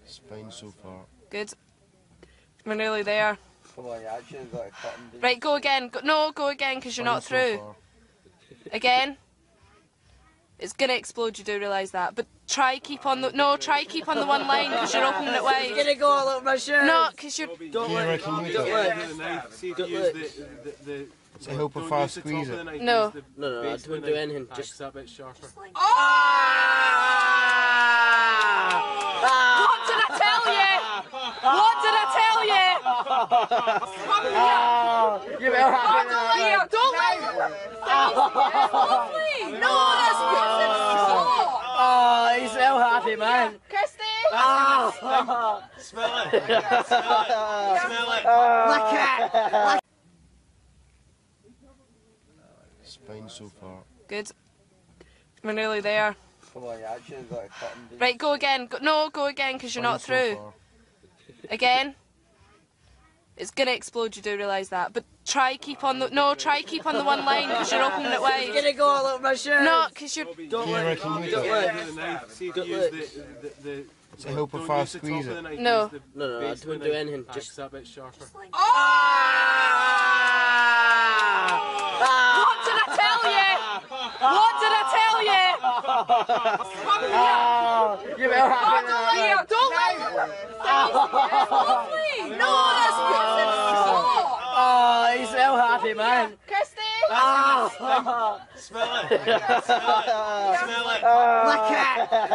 It's fine so far. Good. We're nearly there. Come on, you actually got to cut him. Right, go again. No, go again because you're not through. Again. It's gonna explode, you do realise that. But try keep on the one line because you're opening it wide. It's gonna go all over my shirt. No, because you're... Don't let I hope if I squeeze it. No. No, I don't do anything. Just that bit sharper. What did I tell you? What did I tell you? Come here. you better have Don't let him. No, that's Oh, he's so happy, man. Kirsty. Smell it. Smell it. Look at. It's fine so far. Good. We're nearly there. Come on, you actually got to cut him. Right, go again. No, go again because you're not through. Again. It's gonna explode, you do realise that. But try keep on the one line because you're opening it wide. It's gonna go all over my shirt. No, because you're... Don't let. I hope if I squeeze it. No. No, I don't do anything. Just that bit sharper. What did I tell you? What did I tell you? Come here. you better have Don't let him. No, that's Oh, he's so happy, man. Kirsty. Smell it. Smell it. Look at.